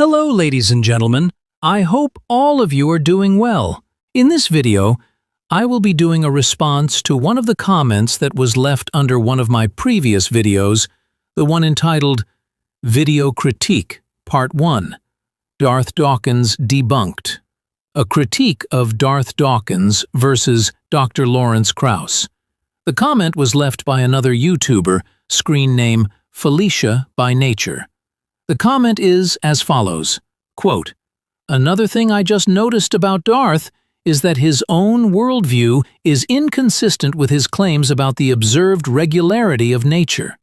Hello, ladies and gentlemen. I hope all of you are doing well. In this video, I will be doing a response to one of the comments that was left under one of my previous videos, the one entitled Video Critique, Part 1, Darth Dawkins Debunked, a critique of Darth Dawkins versus Dr. Lawrence Krauss. The comment was left by another YouTuber, screen name Felicia by Nature. The comment is as follows, quote, "Another thing I just noticed about Darth is that his own worldview is inconsistent with his claims about the observed regularity of nature.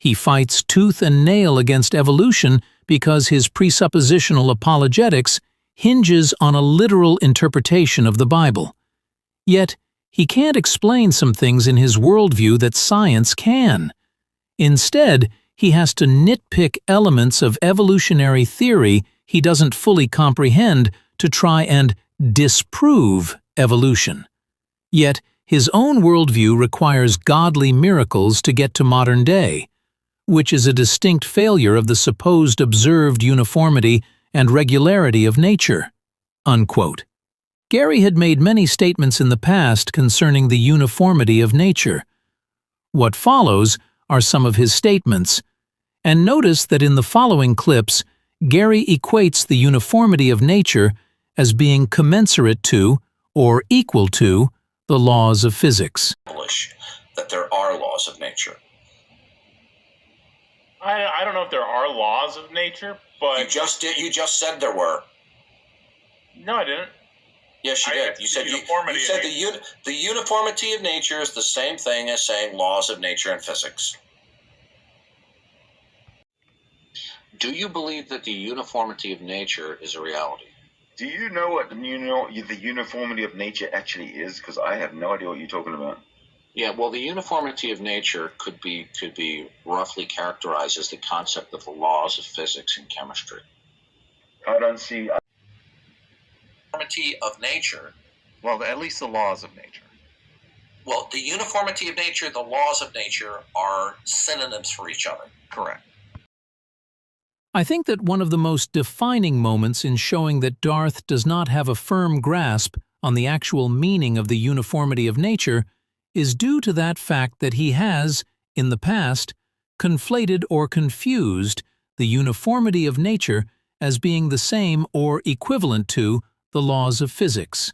He fights tooth and nail against evolution because his presuppositional apologetics hinges on a literal interpretation of the Bible. Yet, he can't explain some things in his worldview that science can. Instead, he has to nitpick elements of evolutionary theory he doesn't fully comprehend to try and disprove evolution. Yet, his own worldview requires godly miracles to get to modern day, which is a distinct failure of the supposed observed uniformity and regularity of nature." Unquote. Gary had made many statements in the past concerning the uniformity of nature. What follows are some of his statements, and notice that in the following clips, Gary equates the uniformity of nature as being commensurate to or equal to the laws of physics. That there are laws of nature. I don't know if there are laws of nature, but You just did. You just said there were. no, I didn't. Yes, you did. You said uniformity you said of the uniformity of nature is the same thing as saying laws of nature and physics. Do you believe that the uniformity of nature is a reality? Do you know what the uniformity of nature actually is? Because I have no idea what you're talking about. Yeah, well, the uniformity of nature could be roughly characterized as the concept of the laws of physics and chemistry. I don't see. Uniformity of nature. Well, at least the laws of nature. Well, the uniformity of nature, the laws of nature are synonyms for each other. Correct. I think that one of the most defining moments in showing that Darth does not have a firm grasp on the actual meaning of the uniformity of nature is due to that fact that he has, in the past, conflated or confused the uniformity of nature as being the same or equivalent to the laws of physics.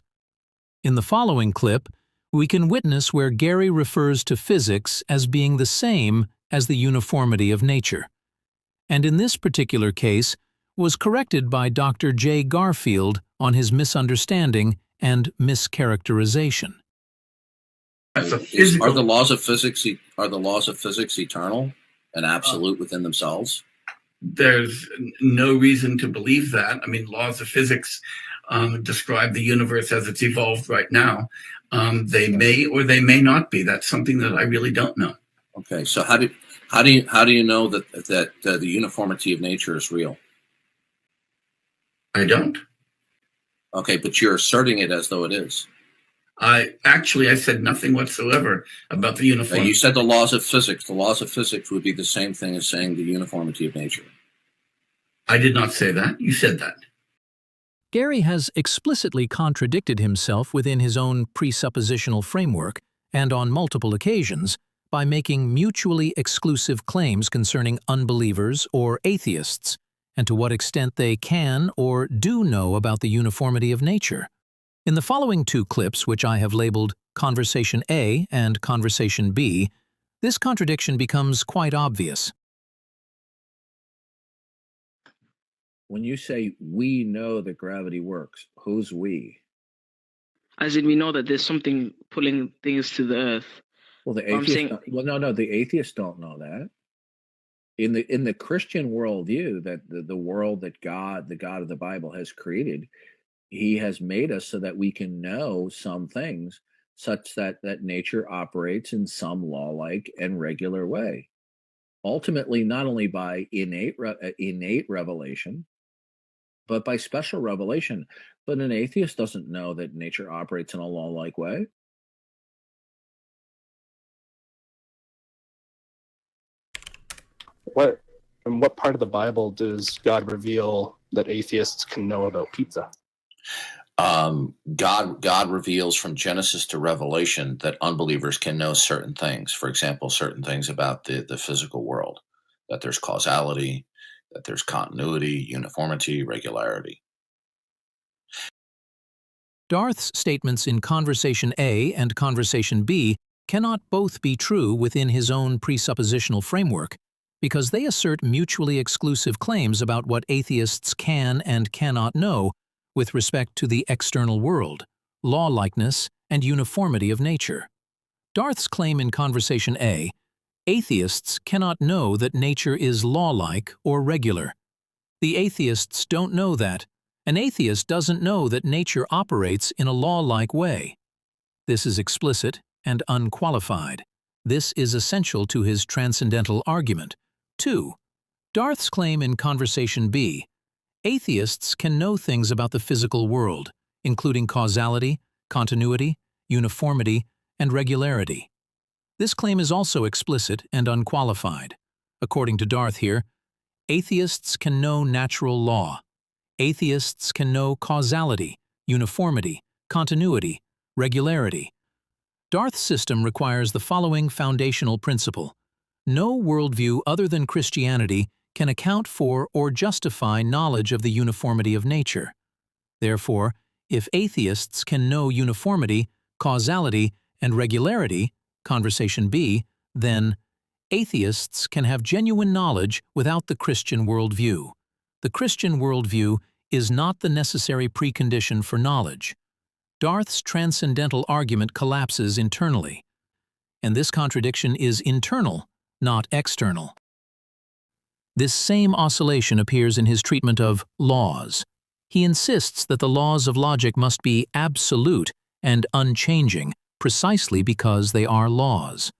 In the following clip, we can witness where Gary refers to physics as being the same as the uniformity of nature, and in this particular case was corrected by Dr. J. Garfield on his misunderstanding and mischaracterization. Are the laws of physics eternal and absolute within themselves? There's no reason to believe that. I mean, laws of physics describe the universe as it's evolved right now. They may or they may not be. That's something that I really don't know. Okay, so how do you know that the uniformity of nature is real? I don't. Okay, but you're asserting it as though it is. I said nothing whatsoever about the uniformity. You said the laws of physics. The laws of physics would be the same thing as saying the uniformity of nature. I did not say that. You said that. Gary has explicitly contradicted himself within his own presuppositional framework and on multiple occasions by making mutually exclusive claims concerning unbelievers or atheists, and to what extent they can or do know about the uniformity of nature. In the following two clips, which I have labeled Conversation A and Conversation B, this contradiction becomes quite obvious. When you say we know that gravity works, who's we? As in, we know that there's something pulling things to the earth. Well, the atheists. No, the atheists don't know that. In the Christian worldview, that the world that God, the God of the Bible, has created, He has made us so that we can know some things, such that nature operates in some law-like and regular way. Ultimately, not only by innate revelation, but by special revelation. But an atheist doesn't know that nature operates in a law-like way. What In what part of the Bible does God reveal that atheists can know about pizza? God reveals from Genesis to Revelation that unbelievers can know certain things. For example, certain things about the physical world, that there's causality, that there's continuity, uniformity, regularity. Darth's statements in Conversation A and Conversation B cannot both be true within his own presuppositional framework, because they assert mutually exclusive claims about what atheists can and cannot know with respect to the external world, law-likeness, and uniformity of nature. Darth's claim in Conversation A, atheists cannot know that nature is law-like or regular. The atheists don't know that. An atheist doesn't know that nature operates in a law-like way. This is explicit and unqualified. This is essential to his transcendental argument. 2. Darth's claim in Conversation B, atheists can know things about the physical world, including causality, continuity, uniformity, and regularity. This claim is also explicit and unqualified. According to Darth here, atheists can know natural law. Atheists can know causality, uniformity, continuity, regularity. Darth's system requires the following foundational principle. No worldview other than Christianity can account for or justify knowledge of the uniformity of nature. Therefore, if atheists can know uniformity, causality, and regularity, Conversation B, then atheists can have genuine knowledge without the Christian worldview. The Christian worldview is not the necessary precondition for knowledge. Darth's transcendental argument collapses internally, and this contradiction is internal, not external. This same oscillation appears in his treatment of laws. He insists that the laws of logic must be absolute and unchanging, precisely because they are laws.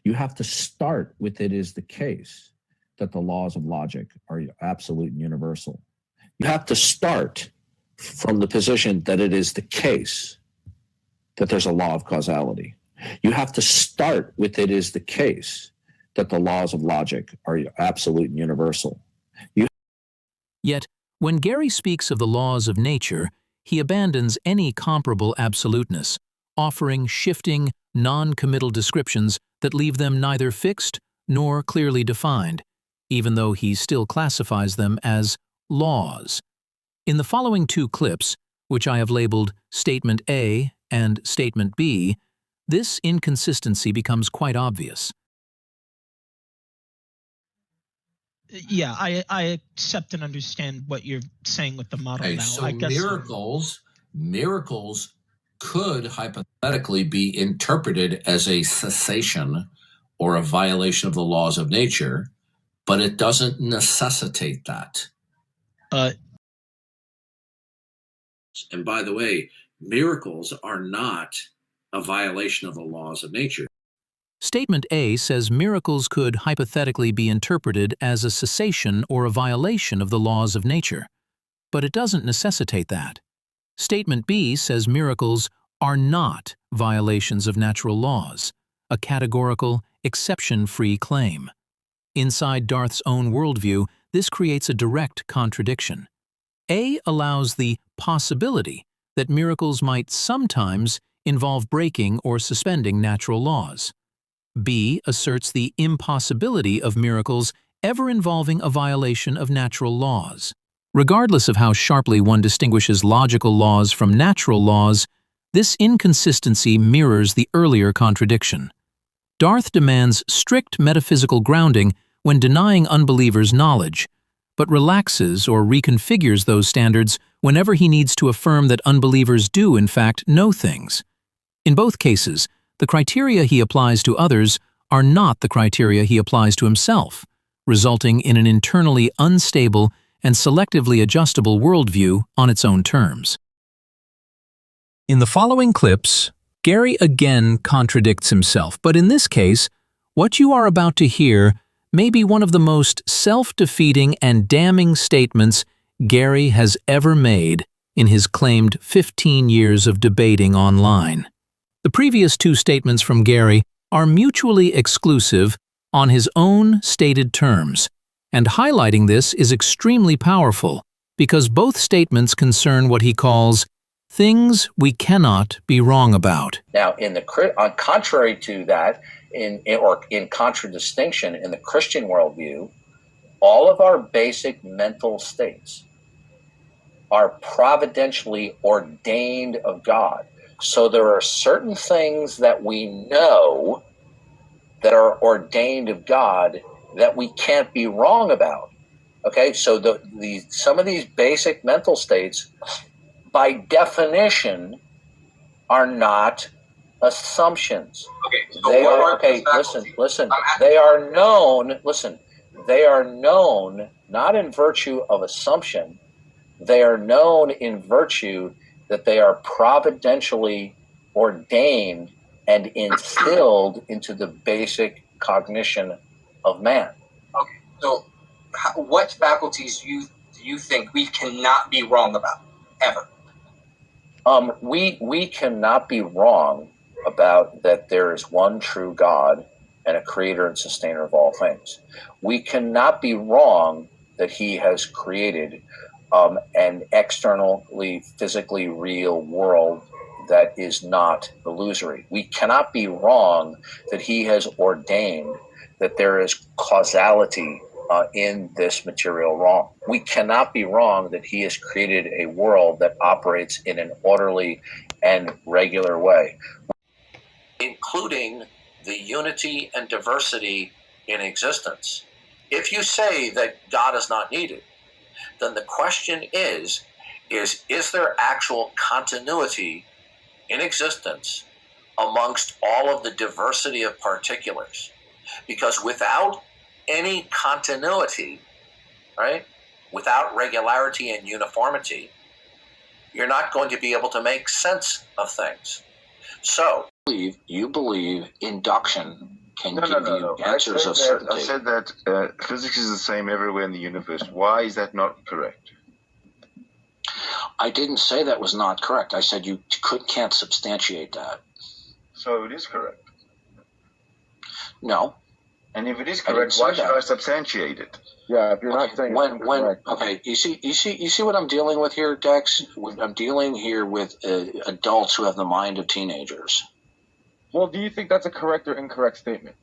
You have to start with it is the case that the laws of logic are absolute and universal. You have to start from the position that it is the case that there's a law of causality. You have to start with it is the case that the laws of logic are absolute and universal. Yet, when Gary speaks of the laws of nature, he abandons any comparable absoluteness, offering shifting, non-committal descriptions that leave them neither fixed nor clearly defined, even though he still classifies them as laws. In the following two clips, which I have labeled Statement A and Statement B, this inconsistency becomes quite obvious. Yeah, I accept and understand what you're saying with the model now. So I guess miracles could hypothetically be interpreted as a cessation or a violation of the laws of nature, but it doesn't necessitate that. And by the way, miracles are not a violation of the laws of nature. Statement A says miracles could hypothetically be interpreted as a cessation or a violation of the laws of nature, but it doesn't necessitate that. Statement B says miracles are not violations of natural laws, a categorical, exception-free claim. Inside Darth's own worldview, this creates a direct contradiction. A allows the possibility that miracles might sometimes involve breaking or suspending natural laws. B asserts the impossibility of miracles ever involving a violation of natural laws. Regardless of how sharply one distinguishes logical laws from natural laws, this inconsistency mirrors the earlier contradiction. Darth demands strict metaphysical grounding when denying unbelievers knowledge, but relaxes or reconfigures those standards whenever he needs to affirm that unbelievers do in fact know things. In both cases, the criteria he applies to others are not the criteria he applies to himself, resulting in an internally unstable and selectively adjustable worldview on its own terms. In the following clips, Gary again contradicts himself, but in this case, what you are about to hear may be one of the most self-defeating and damning statements Gary has ever made in his claimed 15 years of debating online. The previous two statements from Gary are mutually exclusive on his own stated terms, And highlighting this is extremely powerful because both statements concern what he calls things we cannot be wrong about. Now, on contrary to that, in contradistinction in the Christian worldview, all of our basic mental states are providentially ordained of God. So there are certain things that we know that are ordained of God that we can't be wrong about. Okay, so some of these basic mental states, by definition, are not assumptions. Okay, so they what are okay. Listen. They are known. Listen, they are known not in virtue of assumption. They are known in virtue that they are providentially ordained and instilled into the basic cognition of man. Okay, so what faculties do you think we cannot be wrong about ever? We cannot be wrong about that there is one true God and a creator and sustainer of all things. We cannot be wrong that he has created an externally, physically real world that is not illusory. We cannot be wrong that he has ordained that there is causality in this material realm. We cannot be wrong that he has created a world that operates in an orderly and regular way, including the unity and diversity in existence. If you say that God is not needed, then the question is there actual continuity in existence amongst all of the diversity of particulars? Because without any continuity, right, without regularity and uniformity, you're not going to be able to make sense of things. So, you believe induction can give you answers of certainty. I said that physics is the same everywhere in the universe. Why is that not correct? I didn't say that was not correct. I said you can't substantiate that. So it is correct. No. And if it is correct, why should I substantiate it? Yeah, if you're not saying correct. Okay, you see what I'm dealing with here, Dex? I'm dealing here with adults who have the mind of teenagers. Well, do you think that's a correct or incorrect statement?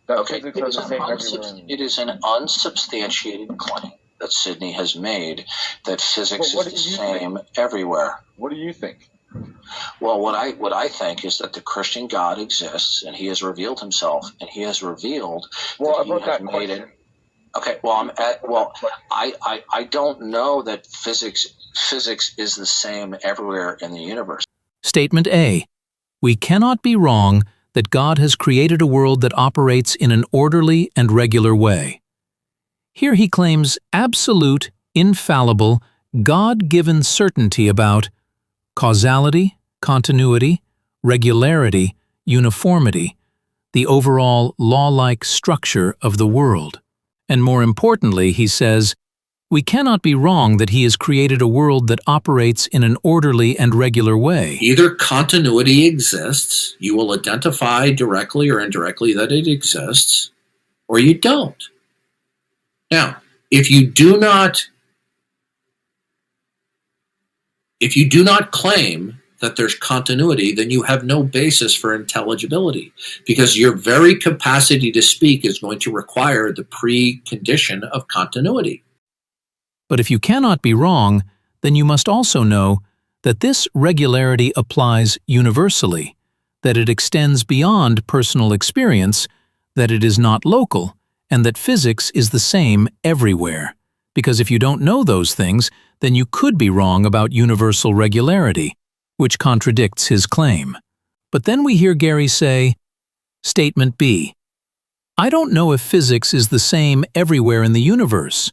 That Okay, it is an unsubstantiated claim that Sidney has made that physics is the same everywhere. What do you think? Well, what I think is that the Christian God exists, and he has revealed himself, and he has revealed that he has made it. Okay, well, I don't know that physics is the same everywhere in the universe. Statement A. We cannot be wrong that God has created a world that operates in an orderly and regular way. Here he claims absolute, infallible, God-given certainty about causality, continuity, regularity, uniformity, the overall law-like structure of the world. And more importantly, he says, we cannot be wrong that he has created a world that operates in an orderly and regular way. Either continuity exists, you will identify directly or indirectly that it exists, or you don't. Now, if you do not claim that there's continuity, then you have no basis for intelligibility, because your very capacity to speak is going to require the precondition of continuity. But if you cannot be wrong, then you must also know that this regularity applies universally, that it extends beyond personal experience, that it is not local, and that physics is the same everywhere. Because if you don't know those things, then you could be wrong about universal regularity, which contradicts his claim. But then we hear Gary say, Statement B. I don't know if physics is the same everywhere in the universe.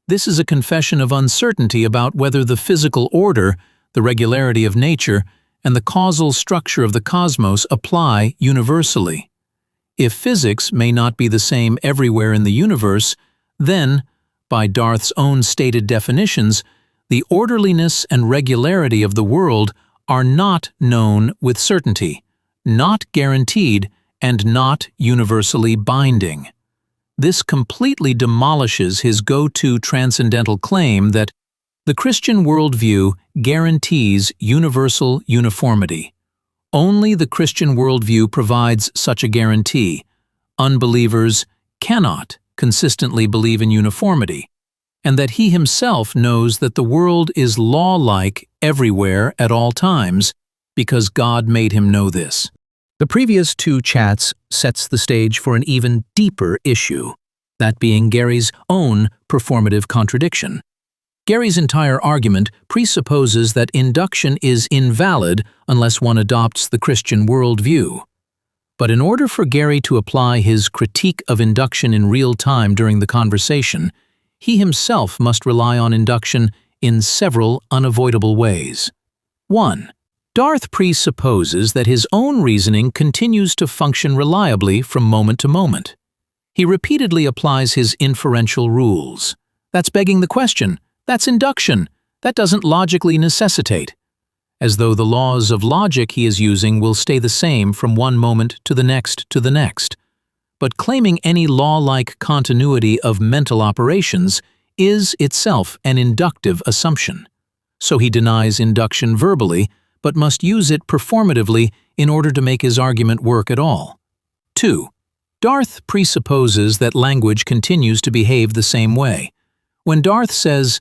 This is a confession of uncertainty about whether the physical order, the regularity of nature, and the causal structure of the cosmos apply universally. If physics may not be the same everywhere in the universe, then, by Darth's own stated definitions, the orderliness and regularity of the world are not known with certainty, not guaranteed, and not universally binding. this completely demolishes his go-to transcendental claim that the Christian worldview guarantees universal uniformity. Only the Christian worldview provides such a guarantee. Unbelievers cannot consistently believe in uniformity, and that he himself knows that the world is law-like everywhere at all times, because God made him know this. The previous two chats sets the stage for an even deeper issue, that being Gary's own performative contradiction. Gary's entire argument presupposes that induction is invalid unless one adopts the Christian worldview. But in order for Gary to apply his critique of induction in real time during the conversation, he himself must rely on induction in several unavoidable ways. 1. Darth presupposes that his own reasoning continues to function reliably from moment to moment. He repeatedly applies his inferential rules. That's begging the question. That's induction. That doesn't logically necessitate. As though the laws of logic he is using will stay the same from one moment to the next to the next. But claiming any law-like continuity of mental operations is itself an inductive assumption. So he denies induction verbally, but must use it performatively in order to make his argument work at all. 2. Darth presupposes that language continues to behave the same way. When Darth says,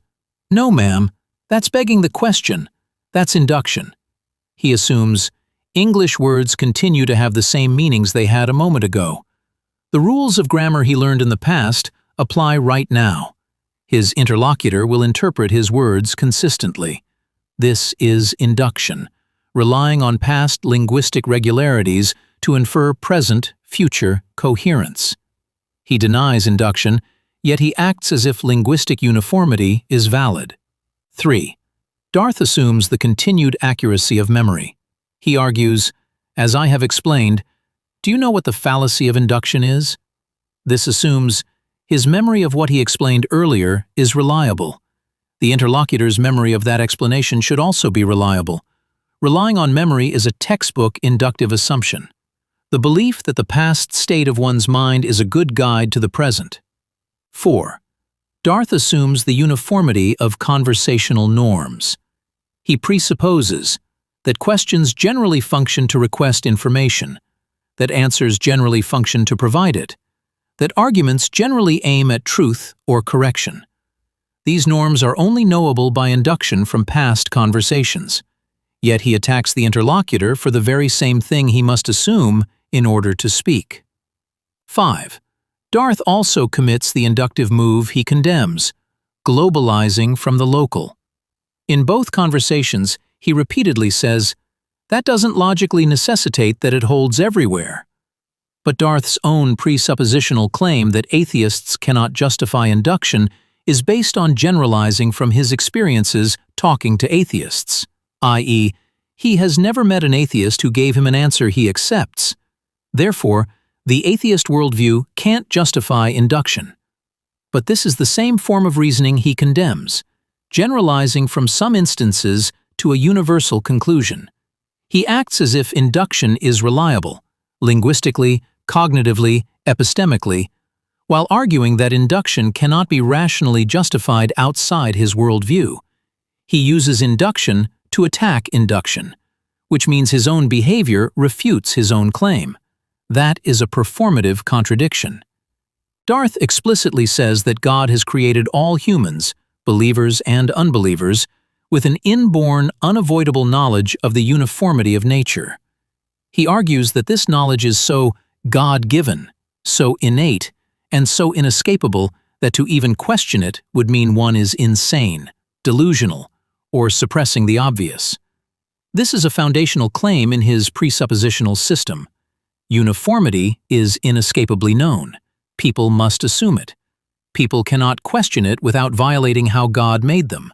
"No, ma'am, that's begging the question," that's induction. He assumes English words continue to have the same meanings they had a moment ago. The rules of grammar he learned in the past apply right now. His interlocutor will interpret his words consistently. This is induction, relying on past linguistic regularities to infer present-future coherence. He denies induction, yet he acts as if linguistic uniformity is valid. 3. Darth assumes the continued accuracy of memory. He argues, as I have explained, do you know what the fallacy of induction is? This assumes his memory of what he explained earlier is reliable. The interlocutor's memory of that explanation should also be reliable. Relying on memory is a textbook inductive assumption. The belief that the past state of one's mind is a good guide to the present. 4. Darth assumes the uniformity of conversational norms. He presupposes that questions generally function to request information, that answers generally function to provide it, that arguments generally aim at truth or correction. These norms are only knowable by induction from past conversations. Yet he attacks the interlocutor for the very same thing he must assume in order to speak. 5. Darth also commits the inductive move he condemns, globalizing from the local. In both conversations, he repeatedly says, that doesn't logically necessitate that it holds everywhere. But Darth's own presuppositional claim that atheists cannot justify induction is based on generalizing from his experiences talking to atheists, i.e., he has never met an atheist who gave him an answer he accepts. Therefore, the atheist worldview can't justify induction. But this is the same form of reasoning he condemns, generalizing from some instances to a universal conclusion. He acts as if induction is reliable, linguistically, cognitively, epistemically, while arguing that induction cannot be rationally justified outside his worldview. He uses induction to attack induction, which means his own behavior refutes his own claim. That is a performative contradiction. Darth explicitly says that God has created all humans, believers and unbelievers, with an inborn, unavoidable knowledge of the uniformity of nature. He argues that this knowledge is so God-given, so innate, and so inescapable that to even question it would mean one is insane, delusional, or suppressing the obvious. This is a foundational claim in his presuppositional system. Uniformity is inescapably known. People must assume it. People cannot question it without violating how God made them.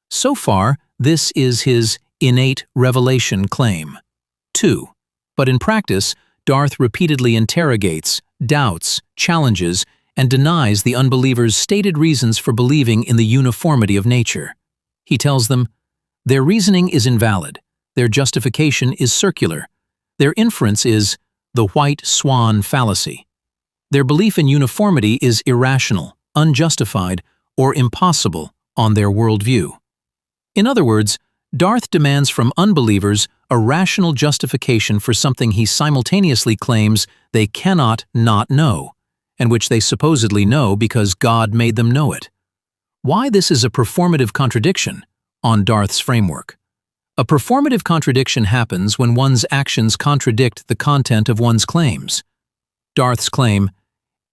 So far, this is his innate revelation claim. 2. But in practice, Darth repeatedly interrogates, doubts, challenges, and denies the unbelievers' stated reasons for believing in the uniformity of nature. He tells them, their reasoning is invalid, their justification is circular, their inference is the white swan fallacy. Their belief in uniformity is irrational, unjustified, or impossible on their worldview. In other words, Darth demands from unbelievers a rational justification for something he simultaneously claims they cannot not know, and which they supposedly know because God made them know it. Why this is a performative contradiction on Darth's framework. A performative contradiction happens when one's actions contradict the content of one's claims. Darth's claim,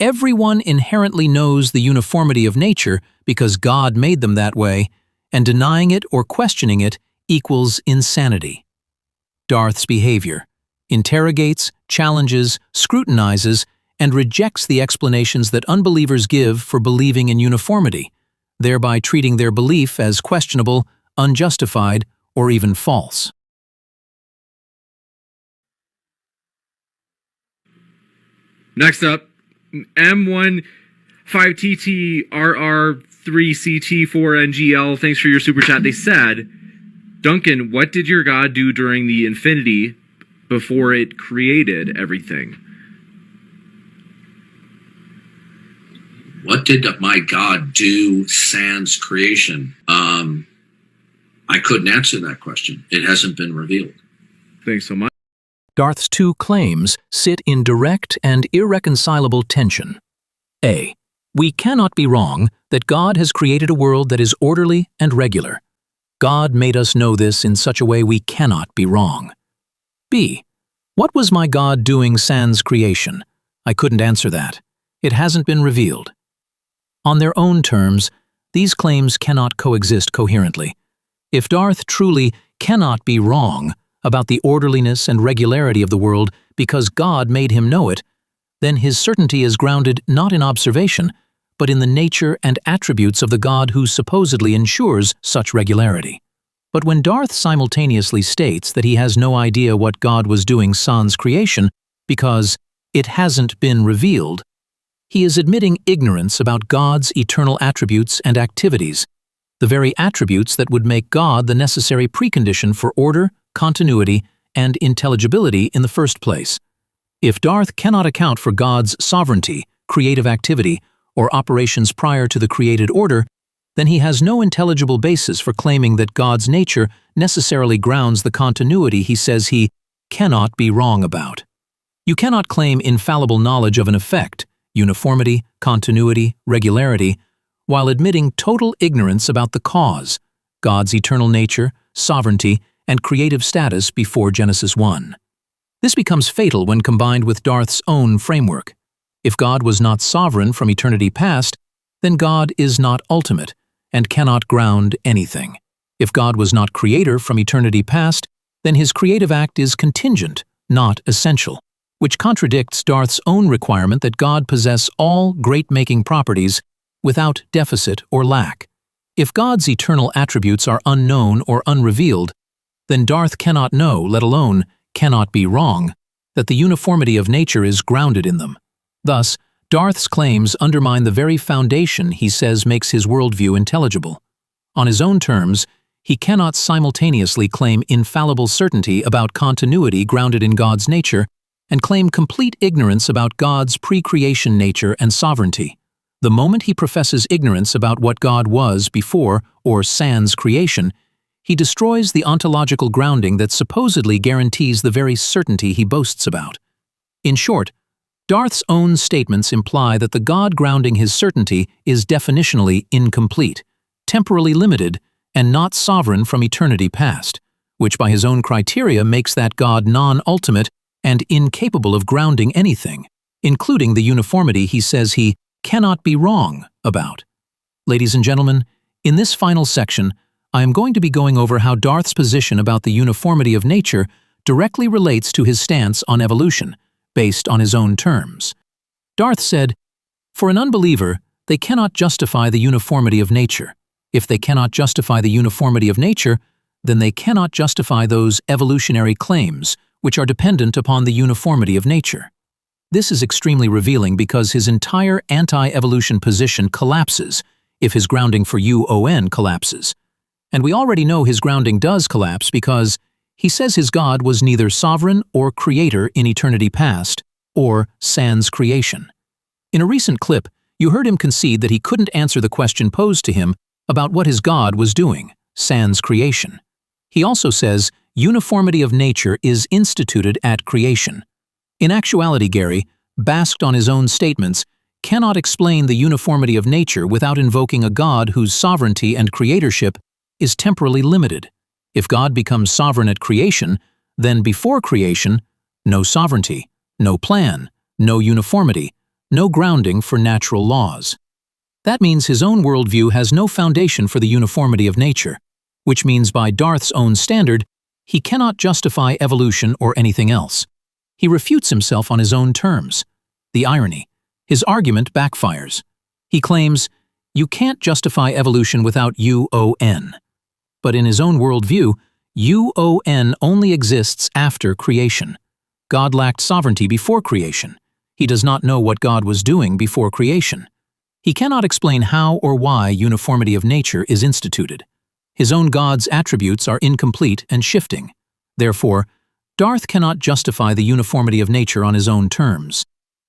"Everyone inherently knows the uniformity of nature because God made them that way, and denying it or questioning it equals insanity." Darth's behavior interrogates, challenges, scrutinizes, and rejects the explanations that unbelievers give for believing in uniformity, thereby treating their belief as questionable, unjustified, or even false. Next up, M15TTRR3CT4NGL, thanks for your super chat. They said, Duncan, what did your God do during the infinity before it created everything? What did my God do sans creation? I couldn't answer that question. It hasn't been revealed. Thanks so much. Darth's two claims sit in direct and irreconcilable tension. A. We cannot be wrong that God has created a world that is orderly and regular. God made us know this in such a way we cannot be wrong. B. What was my God doing sans creation? I couldn't answer that. It hasn't been revealed. On their own terms, these claims cannot coexist coherently. If Darth truly cannot be wrong about the orderliness and regularity of the world because God made him know it, then his certainty is grounded not in observation, but in the nature and attributes of the God who supposedly ensures such regularity. But when Darth simultaneously states that he has no idea what God was doing sans creation because it hasn't been revealed, he is admitting ignorance about God's eternal attributes and activities, the very attributes that would make God the necessary precondition for order, continuity, and intelligibility in the first place. If Darth cannot account for God's sovereignty, creative activity, or operations prior to the created order, then he has no intelligible basis for claiming that God's nature necessarily grounds the continuity he says he cannot be wrong about. You cannot claim infallible knowledge of an effect, uniformity, continuity, regularity, while admitting total ignorance about the cause, God's eternal nature, sovereignty, and creative status before Genesis 1. This becomes fatal when combined with Darth's own framework. If God was not sovereign from eternity past, then God is not ultimate and cannot ground anything. If God was not creator from eternity past, then his creative act is contingent, not essential, which contradicts Darth's own requirement that God possess all great-making properties without deficit or lack. If God's eternal attributes are unknown or unrevealed, then Darth cannot know, let alone cannot be wrong, that the uniformity of nature is grounded in them. Thus, Darth's claims undermine the very foundation he says makes his worldview intelligible. On his own terms, he cannot simultaneously claim infallible certainty about continuity grounded in God's nature and claim complete ignorance about God's pre-creation nature and sovereignty. The moment he professes ignorance about what God was before or sans creation, he destroys the ontological grounding that supposedly guarantees the very certainty he boasts about. In short, Darth's own statements imply that the God grounding his certainty is definitionally incomplete, temporally limited, and not sovereign from eternity past, which by his own criteria makes that God non-ultimate and incapable of grounding anything, including the uniformity he says he cannot be wrong about. Ladies and gentlemen, in this final section, I am going to be going over how Darth's position about the uniformity of nature directly relates to his stance on evolution, based on his own terms. Darth said, "For an unbeliever, they cannot justify the uniformity of nature. If they cannot justify the uniformity of nature, then they cannot justify those evolutionary claims which are dependent upon the uniformity of nature." This is extremely revealing because his entire anti-evolution position collapses if his grounding for UON collapses. And we already know his grounding does collapse because he says his God was neither sovereign or creator in eternity past or sans creation. In a recent clip, you heard him concede that he couldn't answer the question posed to him about what his God was doing, sans creation. He also says uniformity of nature is instituted at creation. In actuality, Gary, basked on his own statements, cannot explain the uniformity of nature without invoking a God whose sovereignty and creatorship is temporally limited. If God becomes sovereign at creation, then before creation, no sovereignty, no plan, no uniformity, no grounding for natural laws. That means his own worldview has no foundation for the uniformity of nature, which means by Darth's own standard, he cannot justify evolution or anything else. He refutes himself on his own terms. The irony, his argument backfires. He claims, you can't justify evolution without UON. But in his own worldview, UON only exists after creation. God lacked sovereignty before creation. He does not know what God was doing before creation. He cannot explain how or why uniformity of nature is instituted. His own God's attributes are incomplete and shifting. Therefore, Darth cannot justify the uniformity of nature on his own terms,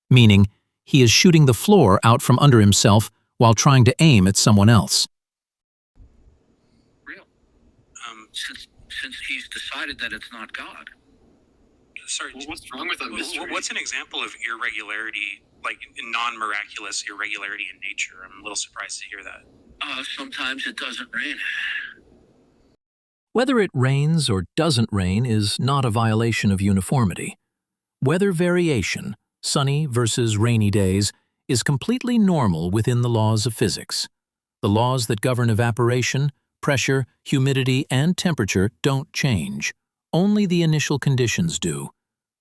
meaning he is shooting the floor out from under himself while trying to aim at someone else. Real. Since he's decided that it's not God. Sorry, well, what's wrong with a mystery? What's an example of irregularity, like non-miraculous irregularity in nature? I'm a little surprised to hear that. Sometimes it doesn't rain. Whether it rains or doesn't rain is not a violation of uniformity. Weather variation, sunny versus rainy days, is completely normal within the laws of physics. The laws that govern evaporation, pressure, humidity, and temperature don't change. Only the initial conditions do.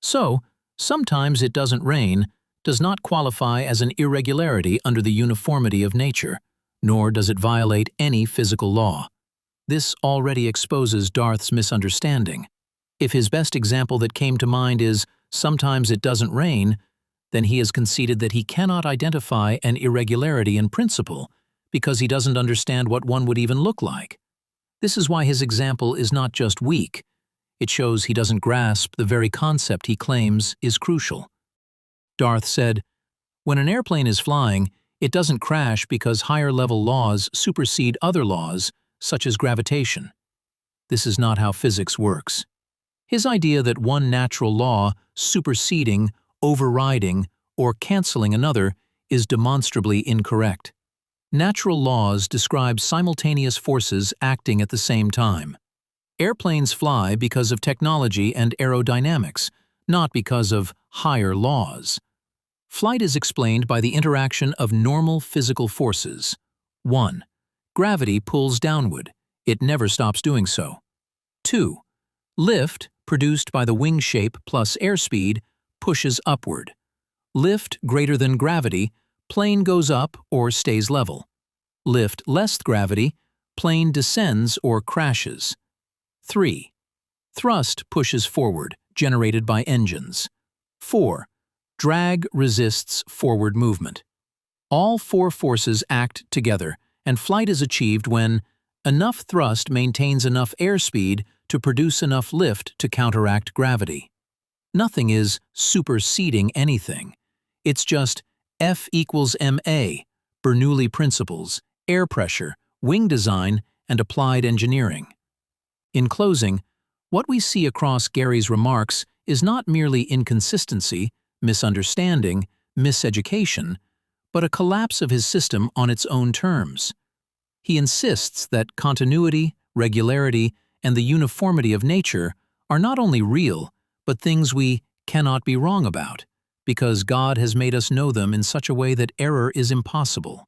So, sometimes it doesn't rain does not qualify as an irregularity under the uniformity of nature, nor does it violate any physical law. This already exposes Darth's misunderstanding. If his best example that came to mind is sometimes it doesn't rain, then he has conceded that he cannot identify an irregularity in principle because he doesn't understand what one would even look like. This is why his example is not just weak. It shows he doesn't grasp the very concept he claims is crucial. Darth said, when an airplane is flying, it doesn't crash because higher-level laws supersede other laws, such as gravitation. This is not how physics works. His idea that one natural law superseding, overriding, or canceling another is demonstrably incorrect. Natural laws describe simultaneous forces acting at the same time. Airplanes fly because of technology and aerodynamics, not because of higher laws. Flight is explained by the interaction of normal physical forces. 1. Gravity pulls downward. It never stops doing so. 2. Lift, produced by the wing shape plus airspeed, pushes upward. Lift greater than gravity, plane goes up or stays level. Lift less gravity, plane descends or crashes. 3. Thrust pushes forward, generated by engines. 4. Drag resists forward movement. All four forces act together, and flight is achieved when enough thrust maintains enough airspeed to produce enough lift to counteract gravity. Nothing is superseding anything. It's just F equals ma, Bernoulli principles, air pressure, wing design, and applied engineering. In closing, what we see across Gary's remarks is not merely inconsistency, misunderstanding, miseducation, but a collapse of his system on its own terms. He insists that continuity, regularity, and the uniformity of nature are not only real, but things we cannot be wrong about, because God has made us know them in such a way that error is impossible.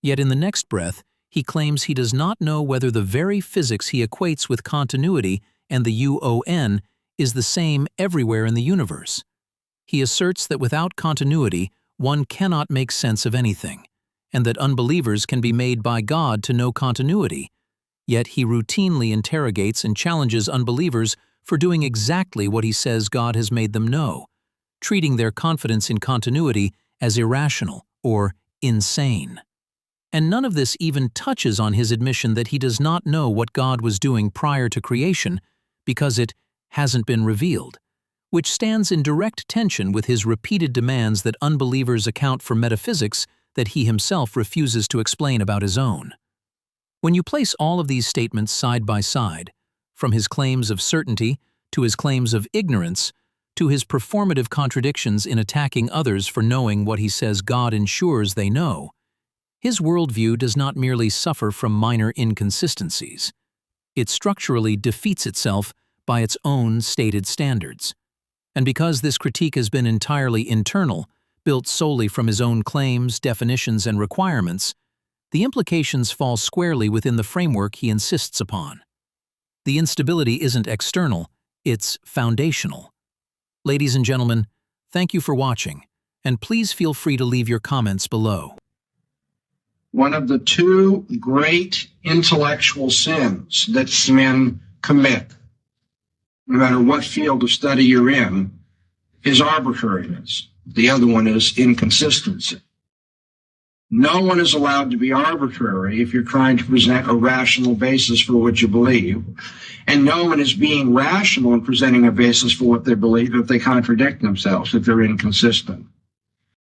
Yet in the next breath, he claims he does not know whether the very physics he equates with continuity and the UON is the same everywhere in the universe. He asserts that without continuity, one cannot make sense of anything, and that unbelievers can be made by God to know continuity. Yet he routinely interrogates and challenges unbelievers for doing exactly what he says God has made them know, treating their confidence in continuity as irrational or insane. And none of this even touches on his admission that he does not know what God was doing prior to creation because it hasn't been revealed, which stands in direct tension with his repeated demands that unbelievers account for metaphysics that he himself refuses to explain about his own. When you place all of these statements side by side, from his claims of certainty to his claims of ignorance, to his performative contradictions in attacking others for knowing what he says God ensures they know, his worldview does not merely suffer from minor inconsistencies. It structurally defeats itself by its own stated standards. And because this critique has been entirely internal, built solely from his own claims, definitions, and requirements, the implications fall squarely within the framework he insists upon. The instability isn't external, it's foundational. Ladies and gentlemen, thank you for watching, and please feel free to leave your comments below. One of the two great intellectual sins that men commit, no matter what field of study you're in, is arbitrariness. The other one is inconsistency. No one is allowed to be arbitrary if you're trying to present a rational basis for what you believe. And no one is being rational in presenting a basis for what they believe if they contradict themselves, if they're inconsistent.